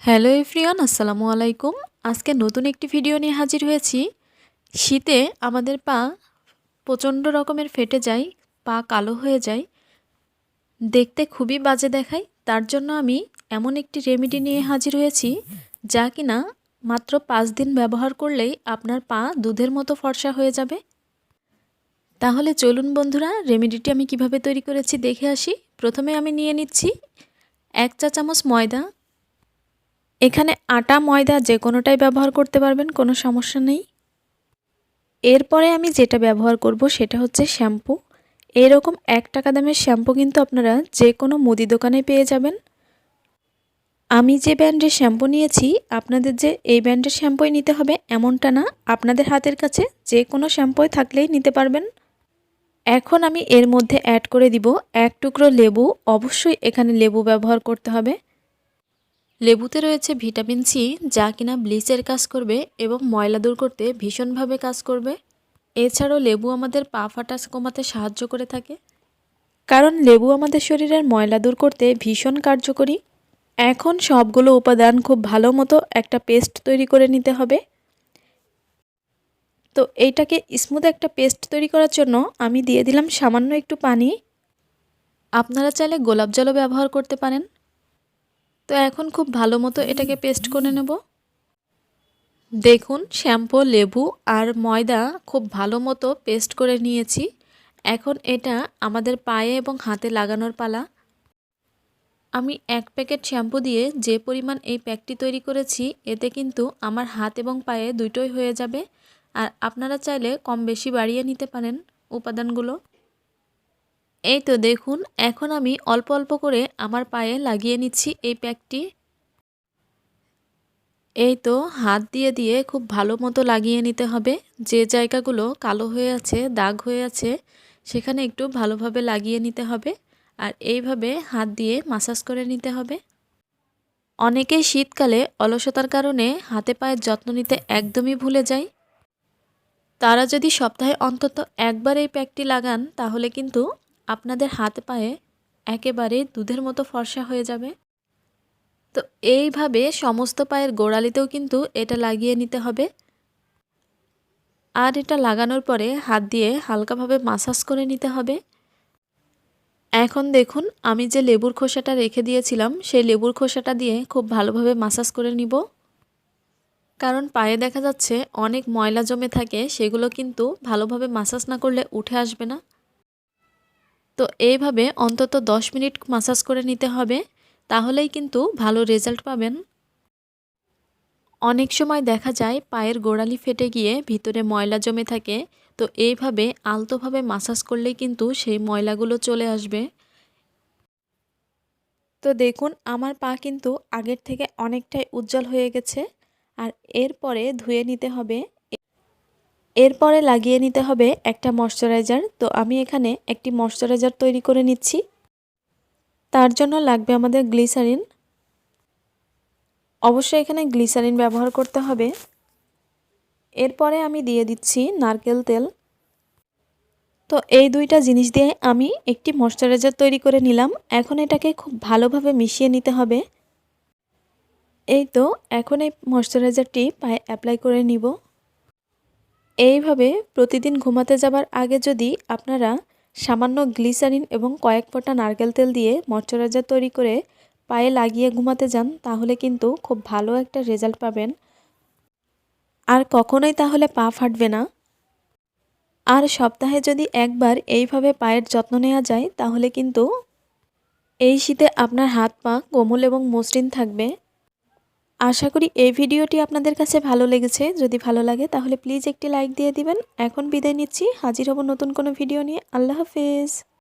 Hello everyone, আসসালামু আলাইকুম। আজকে নতুন একটি ভিডিও নিয়ে হাজির হয়েছি। শীতে আমাদের পা প্রচণ্ড রকমের ফেটে যায়, পা কালো হয়ে যায়, দেখতে খুবই বাজে দেখায়। তার জন্য আমি এমন একটি রেমেডি নিয়ে হাজির হয়েছি, যা কিনা মাত্র 5 দিন ব্যবহার করলেই আপনার পা দুধের মতো ফর্সা হয়ে যাবে। তাহলে চলুন বন্ধুরা, রেমেডিটি আমি কিভাবে তৈরি করেছি দেখে আসি। প্রথমে আমি নিয়ে নিচ্ছি 1 চা চামচ ময়দা। এখানে আটা ময়দা যে কোনোটাই ব্যবহার করতে পারবেন, কোনো সমস্যা নেই। এরপরে আমি যেটা ব্যবহার করব সেটা হচ্ছে শ্যাম্পু। এরকম 1 টাকা দামের শ্যাম্পু কিন্তু আপনারা যে কোনো মুদি দোকানে পেয়ে যাবেন। আমি যে ব্র্যান্ডের শ্যাম্পু নিয়েছি, আপনাদের যে এই ব্র্যান্ডের শ্যাম্পুই নিতে হবে এমনটা না, আপনাদের হাতের কাছে যে কোনো শ্যাম্পুই থাকলেই নিতে পারবেন। এখন আমি এর মধ্যে অ্যাড করে দিব 1 টুকরো লেবু। অবশ্যই এখানে লেবু ব্যবহার করতে হবে। লেবুতে রয়েছে ভিটামিন সি, যা কিনা ব্লিচের কাজ করবে এবং ময়লা দূর করতে ভীষণভাবে কাজ করবে। এছাড়াও লেবু আমাদের পা ফাটা কমাতে সাহায্য করে থাকে, কারণ লেবু আমাদের শরীরের ময়লা দূর করতে ভীষণ কার্যকরী। এখন সবগুলো উপাদান খুব ভালো মতো একটা পেস্ট তৈরি করে নিতে হবে। তো এইটাকে স্মুথ একটা পেস্ট তৈরি করার জন্য আমি দিয়ে দিলাম সামান্য একটু পানি। আপনারা চাইলে গোলাপ জলও ব্যবহার করতে পারেন। তো এখন খুব ভালো মতো এটাকে পেস্ট করে নেব। দেখুন, শ্যাম্পু, লেবু আর ময়দা খুব ভালো মতো পেস্ট করে নিয়েছি। এখন এটা আমাদের পায়ে এবং হাতে লাগানোর পালা। আমি 1 প্যাকেট শ্যাম্পু দিয়ে যে পরিমাণ এই প্যাকটি তৈরি করেছি, এতে কিন্তু আমার হাত এবং পায়ে দুটোই হয়ে যাবে। আর আপনারা চাইলে কম বেশি বাড়িয়ে নিতে পারেন উপাদানগুলো। এই তো দেখুন, এখন আমি অল্প অল্প করে আমার পায়ে লাগিয়ে নিচ্ছি এই প্যাকটি। এই তো হাত দিয়ে দিয়ে খুব ভালো মতো লাগিয়ে নিতে হবে। যে জায়গাগুলো কালো হয়ে আছে, দাগ হয়ে আছে, সেখানে একটু ভালোভাবে লাগিয়ে নিতে হবে। আর এইভাবে হাত দিয়ে মাসাজ করে নিতে হবে। অনেকেই শীতকালে অলসতার কারণে হাতে পায়ের যত্ন নিতে একদমই ভুলে যায়। তারা যদি সপ্তাহে অন্তত একবার এই প্যাকটি লাগান, তাহলে কিন্তু আপনাদের হাতে পায়ে একেবারে দুধের মতো ফর্সা হয়ে যাবে। তো এইভাবে সমস্ত পায়ের গোড়ালিতেও কিন্তু এটা লাগিয়ে নিতে হবে। আর এটা লাগানোর পরে হাত দিয়ে হালকাভাবে মাসাজ করে নিতে হবে। এখন দেখুন, আমি যে লেবুর খোসাটা রেখে দিয়েছিলাম, সেই লেবুর খোসাটা দিয়ে খুব ভালোভাবে মাসাজ করে নিব। কারণ পায়ে দেখা যাচ্ছে অনেক ময়লা জমে থাকে, সেগুলো কিন্তু ভালোভাবে মাসাজ না করলে উঠে আসবে না। তো এইভাবে অন্তত 10 মিনিট মাসাজ করে নিতে হবে, তাহলেই কিন্তু ভালো রেজাল্ট পাবেন। অনেক সময় দেখা যায় পায়ের গোড়ালি ফেটে গিয়ে ভিতরে ময়লা জমে থাকে। তো এইভাবে আলতোভাবে মাসাজ করলেই কিন্তু সেই ময়লাগুলো চলে আসবে। তো দেখুন, আমার পা কিন্তু আগের থেকে অনেকটাই উজ্জ্বল হয়ে গেছে। আর এরপরে ধুয়ে নিতে হবে। এরপরে লাগিয়ে নিতে হবে একটা ময়শ্চারাইজার। তো আমি এখানে একটি ময়শ্চারাইজার তৈরি করে নিচ্ছি। তার জন্য লাগবে আমাদের গ্লিসারিন। অবশ্যই এখানে গ্লিসারিন ব্যবহার করতে হবে। এরপরে আমি দিয়ে দিচ্ছি নারকেল তেল। তো এই দুইটা জিনিস দিয়ে আমি একটি ময়শ্চারাইজার তৈরি করে নিলাম। এখন এটাকে খুব ভালোভাবে মিশিয়ে নিতে হবে। এই তো এখন এই ময়শ্চারাইজারটি পায়ে অ্যাপ্লাই করে নিব। এইভাবে প্রতিদিন ঘুমাতে যাবার আগে যদি আপনারা সামান্য গ্লিসারিন এবং কয়েক ফোঁটা নারকেল তেল দিয়ে ময়শ্চারাইজার তৈরি করে পায়ে লাগিয়ে ঘুমাতে যান, তাহলে কিন্তু খুব ভালো একটা রেজাল্ট পাবেন। আর কখনোই তাহলে পা ফাটবে না। আর সপ্তাহে যদি একবার এইভাবে পায়ের যত্ন নেওয়া যায়, তাহলে কিন্তু এই শীতে আপনার হাত পা কোমল এবং মসৃণ থাকবে। আশা করি এই ভিডিওটি আপনাদের কাছে ভালো লেগেছে। যদি ভালো লাগে তাহলে প্লিজ একটি লাইক দিয়ে দিবেন। এখন বিদায় নিচ্ছি, হাজির হব নতুন কোনো ভিডিও নিয়ে। আল্লাহ হাফেজ।